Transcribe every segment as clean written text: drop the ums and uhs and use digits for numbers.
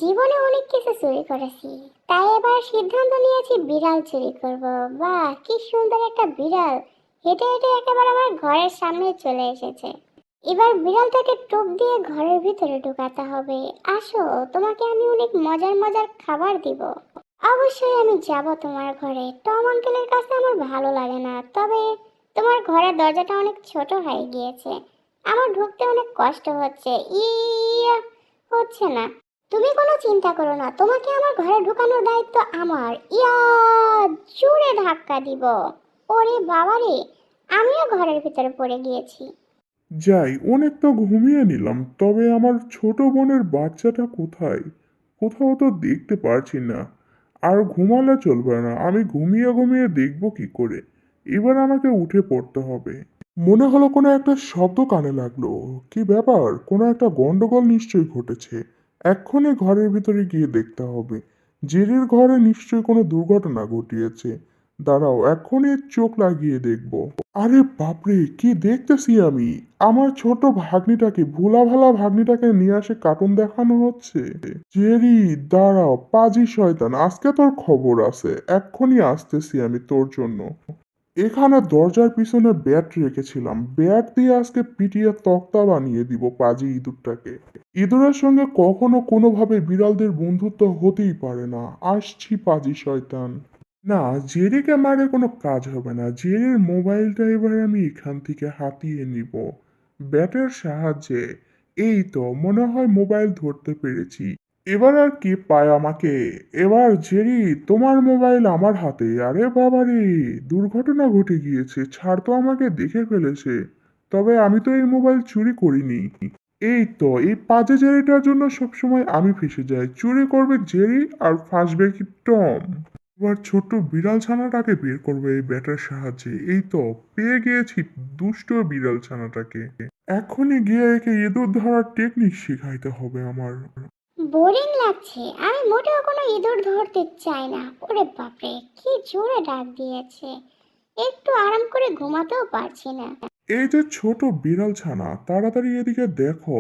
জীবনে অনেক কিছু চুরি করেছি, তাই এবার সিদ্ধান্ত নিয়েছি বিড়াল চুরি করব। বাহ, কি সুন্দর একটা বিড়াল! হেঁটে হেঁটে একেবারে আমার ঘরের সামনে চলে এসেছে। এবার বিড়ালটাকে টোপ দিয়ে ঘরের ভিতরে ঢুকাতে হবে। আসো, তোমাকে আমি অনেক মজার মজার খাবার দিব। অবশ্যই আমি যাব তোমার ঘরে। টম আঙ্কেলের কাছে আমার ভালো লাগে না, তবে তোমার ঘরের দরজাটা অনেক ছোট হয়ে গিয়েছে। আমার ঢুকতে অনেক কষ্ট হচ্ছে। ইয়া, হচ্ছে না। তুমি কোনো চিন্তা করো না, তোমাকে আমার ঘরে ঢুকানোর দায়িত্ব আমার। ইয়া, জোরে ধাক্কা দিব। ওরে বাবা রে, আমিও ঘরের ভিতরে পড়ে গিয়েছি। যাই, অনেক তো ঘুমিয়ে নিলাম, তবে আমার ছোট বোনের বাচ্চাটা কোথায়? কোথাও তো দেখতে পারছি না। আর ঘুমালে চলবে না, আমি ঘুমিয়ে ঘুমিয়ে দেখবো কি করে? এবার আমাকে উঠে পড়তে হবে। মনে হলো কোনো একটা শব্দ কানে লাগলো। কি ব্যাপার? কোনো একটা গন্ডগোল নিশ্চয়ই ঘটেছে। এক্ষুনি ঘরের ভিতরে গিয়ে দেখতে হবে। জেরির ঘরে নিশ্চয়ই কোনো দুর্ঘটনা ঘটিয়েছে। দাঁড়াও, এক্ষুনি চোখ লাগিয়ে দেখব। আরে বাপরে, কি দেখতেছি আমি! আমার ছোট ভাগ্নিটাকে, ভোলা ভালা ভাগ্নিটাকে নিয়ে আসে কার্টুন দেখানো হচ্ছে। জেরি, দাঁড়াও, পাজি শয়তান, আজকে তোর খবর আছে। এক্ষুনি আসতেছি আমি তোর জন্য। এখানে দরজার পিছনে ব্যাট রেখেছিলাম, ব্যাট দিয়ে আজকে পিটিয়ে তক্তা বানিয়ে দিব পাজি ইঁদুরটাকে। ইঁদুরের সঙ্গে কখনো কোনোভাবে বিড়ালদের বন্ধুত্ব হতেই পারে না। আসছি পাজি শয়তান। না, জেরিকে মারে কোনো কাজ হবে না। জেরির মোবাইলটা এবার আমি এখান থেকে হাতিয়ে নিব ব্যাটের সাহায্যে। এই তো মনে হয় মোবাইল ধরতে পেরেছি। এবার আর কি পায় আমাকে? এবার জেরি, তোমার মোবাইল আমার হাতে। আরে বাবা রে, দুর্ঘটনা ঘটে গিয়েছে। ছাড় তো, আমাকে দেখে ফেলেছে। তবে আমি তো এই মোবাইল চুরি করিনি। এই তো, এই পাজে জেরিটার জন্য সবসময় আমি ফেঁসে যাই। চুরি করবে জেরি আর ফাঁসবে কি টম। এবার ছোট্ট বিড়াল ছানাটাকে বের করবে এই ব্যাটার সাহায্যে। এই তো পেয়ে গিয়েছি দুষ্ট বিড়াল ছানাটাকে। এখনই গিয়ে একে ইঁদুর ধরার টেকনিক শেখাইতে হবে আমার। বোরিং লাগছে, আমি মোটেও কোনো ইঁদুর ধরতে চাই না। ওরে বাপরে, কি জোরে ডাক দিয়েছে! একটু আরাম করে ঘুমাতেও পারছি না। এই যে ছোট বিড়াল ছানা, তাড়াতাড়ি এদিকে দেখো।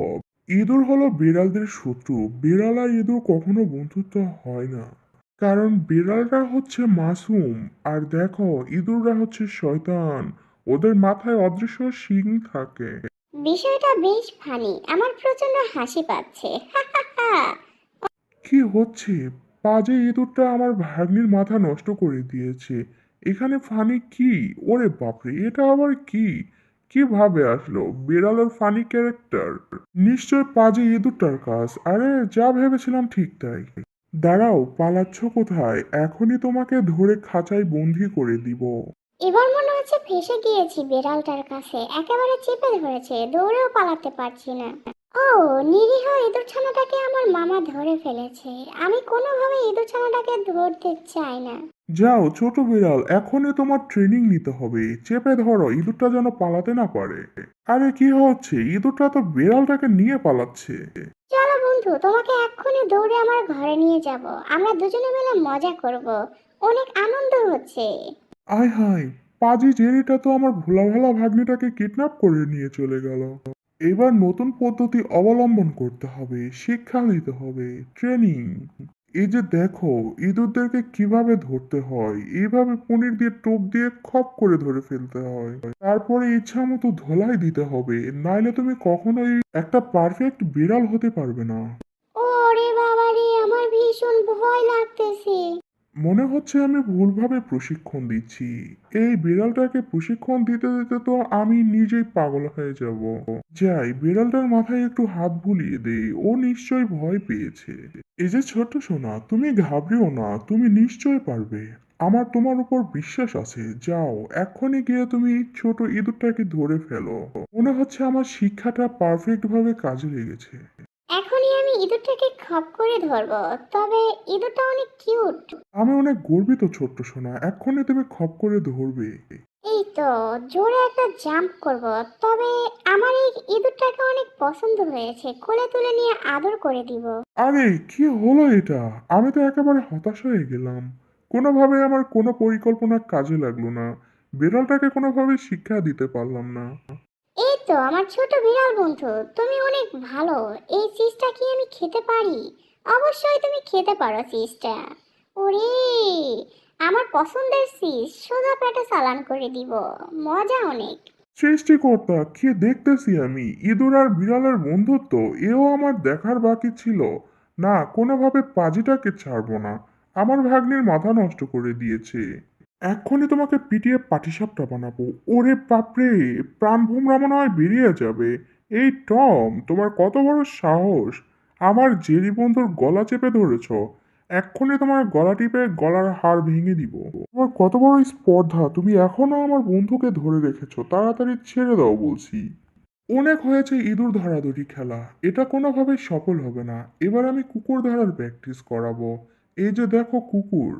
ইঁদুর হলো বিড়ালদের শত্রু। বিড়াল আর ইঁদুর কখনো বন্ধুত্ব হয় না, কারণ বিড়ালরা হচ্ছে মাসুম। আর দেখো, ইঁদুররা হচ্ছে শয়তান। ওদের মাথায় অদৃশ্য শিং থাকে। বিষয়টা বেশ ফানি, আমার প্রচন্ড হাসি পাচ্ছে। হা হা হা। কি হচ্ছে? পাজে ইঁদুরটা আমার ভাগ্নির মাথা নষ্ট করে দিয়েছে। এখানে ফানি কি? ওরে বাপরে, এটা আবার কি? কিভাবে আসলো বিড়ালের ফানি ক্যারেক্টার? নিশ্চয় পাজে ইঁদুরটার কাজ। আরে, যা ভেবেছিলাম ঠিক তাই। দাঁড়াও, পালাচ্ছ কোথায়? এখনই তোমাকে ধরে খাঁচায় বন্দি করে দিব। এবার মনে হচ্ছে ফেসে গিয়েছি বিড়ালটার কাছে, একেবারে চেপে ধরেছে, দৌড়েও পালাতে পারছি না। ও, নিরীহ ইঁদুর ছানাটাকে আমার মামা ধরে ফেলেছে। আমি কোনোভাবে ইঁদুর ছানাটাকে ধরতে চাই না। যাও ছোট বিড়াল, এখনই তোমার ট্রেনিং নিতে হবে। চেপে ধরো, ইঁদুরটা যেন পালাতে না পারে। আরে কি হচ্ছে? ইঁদুরটা তো বিড়ালটাকে নিয়ে পালাচ্ছে। চলো বন্ধু, তোমাকে এক্ষুনি দৌড়ে আমার ঘরে নিয়ে যাব। আমরা দুজনে মিলে মজা করব। অনেক আনন্দ হচ্ছে। আয় হায়, পাজি জেরিটা তো আমার ভোলা ভালা ভাগ্নিটাকে কিডন্যাপ করে নিয়ে চলে গেল। এবার নতুন পদ্ধতি অবলম্বন করতে হবে, শিক্ষা দিতে হবে, ট্রেনিং। এই যে দেখো, ইঁদুরদেরকে কিভাবে ধরতে হয়। এইভাবে পনির দিয়ে টোপ দিয়ে খপ করে ধরে ফেলতে হয়। তারপরে ইচ্ছা মতো ধোলাই দিতে হবে, নাইলে তুমি কখনোই একটা পারফেক্ট বিড়াল হতে পারবে না। ওরে বাবা রে, আমার ভীষণ ভয় লাগতেছে। মনে হচ্ছে আমি ভুলভাবে প্রশিক্ষণ দিচ্ছি। এই বিড়ালটাকে প্রশিক্ষণ দিতে দিতে তো আমি নিজেই পাগল হয়ে যাব। যাই, বিড়ালটার মাথায় একটু হাত বুলিয়ে দেই, ও নিশ্চয়ই ভয় পেয়েছে। এই যে ছোট সোনা, তুমি ঘাবড়িও না, তুমি নিশ্চয়ই পারবে। আমার তোমার উপর বিশ্বাস আছে। যাও, এক্ষুনি গিয়ে তুমি ছোট ইঁদুরটাকে ধরে ফেলো। মনে হচ্ছে আমার শিক্ষাটা পারফেক্ট ভাবে কাজে লেগেছে। এখনই আমি ইঁদুরটাকে খপ করে ধরবো। তবে ইঁদুরটা অনেক কিউট। আমি অনেক গর্বিত ছোট্ট সোনা, এক্ষুনি তুমি খপ করে ধরবে। এই তো, জোরে একটা জাম্প করব। তবে আমার এই ইঁদুরটাকে অনেক পছন্দ হয়েছে, কোলে তুলে নিয়ে আদর করে দিব। আরে কি হলো এটা? আমি তো একেবারে হতাশ হয়ে গেলাম। কোনোভাবে আমার কোনো পরিকল্পনা কাজে লাগলো না। বিড়ালটাকে কোনোভাবে শিক্ষা দিতে পারলাম না। এই তো আমার ছোট বিড়াল বন্ধু, তুমি অনেক ভালো। এই চিজটা কি আমি খেতে পারি? অবশ্যই তুমি খেতে পারো চিজটা। ওরে, আমার পছন্দের চিজ, সোজা পেটে চালান করে দিব, মজা অনেক। সৃষ্টিকর্তা, কি দেখতেছি আমি! ইঁদুর আর বিড়ালের বন্ধুত্ব, এও আমার দেখার বাকি ছিল। না, কোনোভাবে পাজিটাকে ছাড়বো না। আমার ভাগ্নির মাথা নষ্ট করে দিয়েছে। এক্ষুনি তোমাকে পিটিয়ে পাটিসাপটা বানাবো। ওরে বাপরে, প্রাণভোমরা মনে হয় বেরিয়ে যাবে। এই টম, তোমার কত বড় সাহস! আমার জেরি বন্ধুর গলা চেপে ধরেছ। এক্ষুনি তোমার গলা টিপে গলার হাড় ভেঙে দিব। তোমার কত বড় স্পর্ধা! তুমি এখনো আমার বন্ধুকে ধরে রেখেছো। তাড়াতাড়ি ছেড়ে দাও বলছি। অনেক হয়েছে ইঁদুর ধরাধরি খেলা। এটা কোনোভাবেই সফল হবে না। এবার আমি কুকুর ধরার প্র্যাকটিস করাবো। এই যে দেখো কুকুর।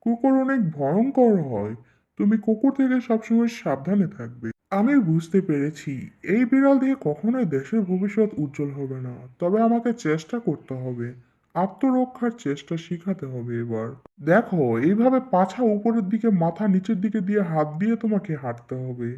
কুকুর অনেক ভয়ঙ্কর হয়। তুমি কুকুর থেকে সবসময় সাবধানে থাকবে। আমি বুঝতে পেরেছি, এই বিড়াল দিয়ে কখনোই দেশের ভবিষ্যৎ উজ্জ্বল হবে না। তবে আমাকে চেষ্টা করতে হবে। আত্মরক্ষার চেষ্টা শিখাতে হবে এবার। দেখো, এইভাবে পাছা উপরের দিকে মাথা নিচের দিকে দিয়ে হাত দিয়ে তোমাকে হাঁটতে হবে।